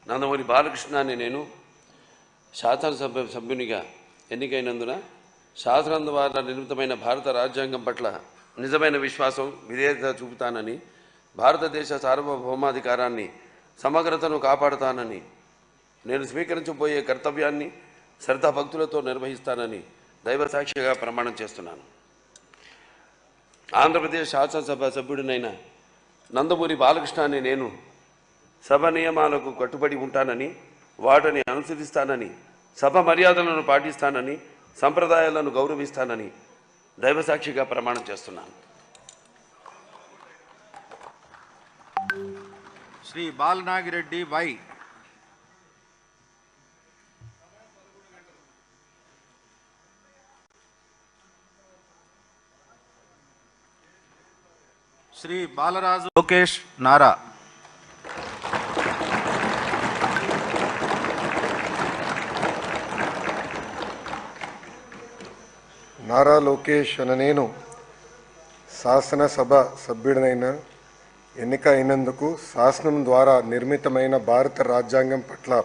నందమూరి బాలకృష్ణ అనే నేను శాసనసభ సభ్యునిగా ఎన్నికైనందున శాసనం ద్వారా నిర్మితమైన భారత రాజ్యాంగం పట్ల నిజమైన విశ్వాసం విధేయత చూపుతానని, భారతదేశ సార్వభౌమాధికారాన్ని సమగ్రతను కాపాడుతానని, నేను స్వీకరించబోయే కర్తవ్యాన్ని శ్రద్ధాభక్తులతో నిర్వహిస్తానని దైవసాక్షిగా ప్రమాణం చేస్తున్నాను. ఆంధ్రప్రదేశ్ శాసనసభ సభ్యుడినైన నందమూరి బాలకృష్ణ అనే నేను సభ నియమాలకు కట్టుబడి ఉంటానని, వాటిని అనుసరిస్తానని, సభ మర్యాదలను పాటిస్తానని, సంప్రదాయాలను గౌరవిస్తానని దైవసాక్షిగా ప్రమాణం చేస్తున్నాను. శ్రీ బాలనాగిరెడ్డి వై. శ్రీ బాలరాజు లోకేష్ నారా. నారా లోకేష్ అనే నేను శాసనసభ సభ్యుడినైన ఎన్నిక అయినందుకు శాసనం ద్వారా నిర్మితమైన భారత రాజ్యాంగం పట్ల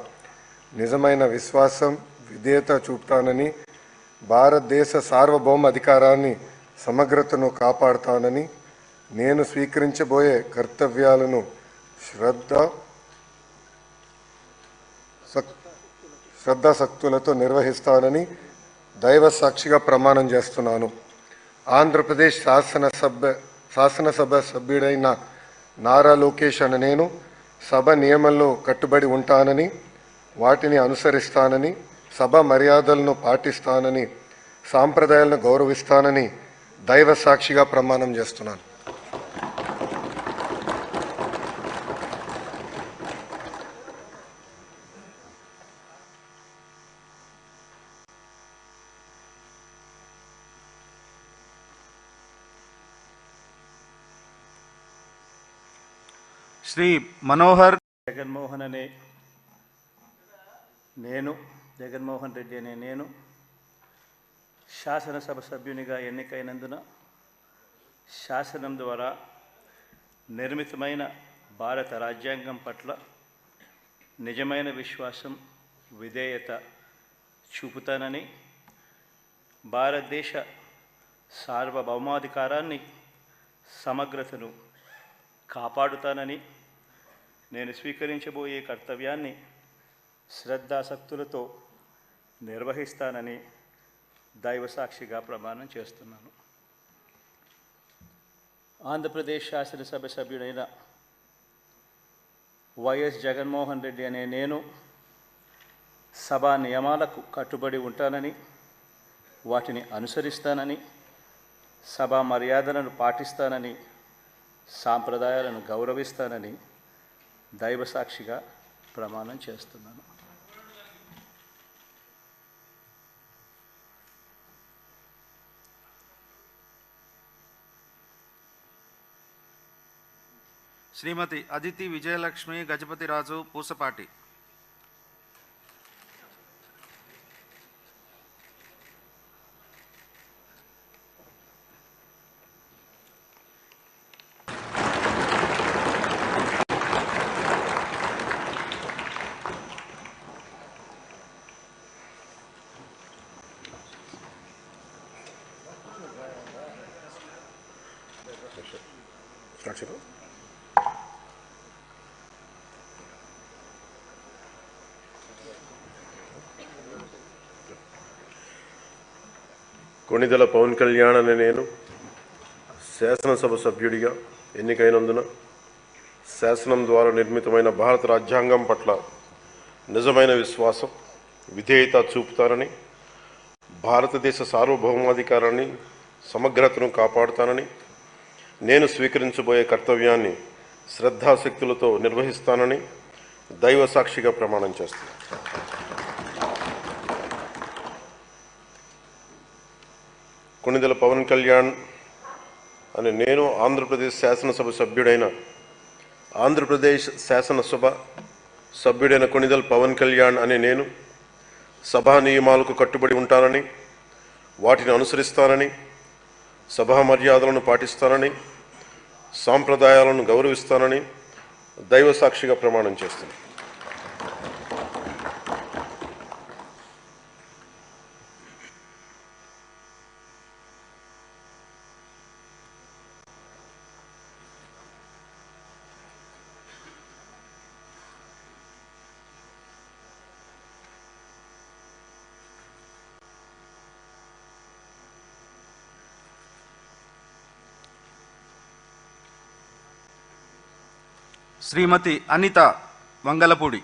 నిజమైన విశ్వాసం విధేయత చూపుతానని, భారతదేశ సార్వభౌమ అధికారాన్ని సమగ్రతను కాపాడుతానని, నేను స్వీకరించబోయే కర్తవ్యాలను శ్రద్ధాశక్తులతో నిర్వహిస్తానని దైవ సాక్షిగా ప్రమాణం చేస్తున్నాను. ఆంధ్రప్రదేశ్ శాసనసభ సభ్యుడైన నారా లోకేష్ అనే నేను సభ నియమంలో కట్టుబడి ఉంటానని, వాటిని అనుసరిస్తానని, సభ మర్యాదలను పాటిస్తానని, సాంప్రదాయాలను గౌరవిస్తానని దైవ సాక్షిగా ప్రమాణం చేస్తున్నాను. శ్రీ మనోహర్ జగన్మోహన్ అనే నేను జగన్మోహన్ రెడ్డి అనే నేను శాసనసభ సభ్యునిగా ఎన్నికైనందున శాసనం ద్వారా నిర్మితమైన భారత రాజ్యాంగం పట్ల నిజమైన విశ్వాసం విధేయత చూపుతానని, భారతదేశ సార్వభౌమాధికారాన్ని సమగ్రతను కాపాడుతానని, నేను స్వీకరించబోయే కర్తవ్యాన్ని శ్రద్ధాశక్తులతో నిర్వహిస్తానని దైవసాక్షిగా ప్రమాణం చేస్తున్నాను. ఆంధ్రప్రదేశ్ శాసనసభ సభ్యుడైన వైఎస్ జగన్మోహన్ రెడ్డి అనే నేను సభా నియమాలకు కట్టుబడి ఉంటానని, వాటిని అనుసరిస్తానని, సభా మర్యాదలను పాటిస్తానని, సాంప్రదాయాలను గౌరవిస్తానని దైవసాక్షిగా ప్రమాణం చేస్తున్నాను. శ్రీమతి అదితి విజయలక్ష్మి గజపతిరాజు పూసపాటి. కొణిదెల పవన్ కళ్యాణ్ అనే నేను శాసనసభ సభ్యుడిగా ఎన్నికైనందున శాసనం ద్వారా నిర్మితమైన భారత రాజ్యాంగం పట్ల నిజమైన విశ్వాసం విధేయత చూపుతానని, భారతదేశ సార్వభౌమాధికారాన్ని సమగ్రతను కాపాడుతానని, నేను స్వీకరించబోయే కర్తవ్యాన్ని శ్రద్ధాశక్తులతో నిర్వహిస్తానని దైవ సాక్షిగా ప్రమాణం చేస్తున్నాను. కొణిదెల పవన్ కళ్యాణ్ అనే నేను ఆంధ్రప్రదేశ్ శాసనసభ సభ్యుడైన కొణిదెల పవన్ కళ్యాణ్ అనే నేను సభా నియమాలకు కట్టుబడి ఉంటానని, వాటిని అనుసరిస్తానని, సభా మర్యాదలను పాటిస్తానని, సాంప్రదాయాలను గౌరవిస్తానని దైవ సాక్షిగా ప్రమాణం చేస్తున్నాను. శ్రీమతి అనిత వంగలపూడి,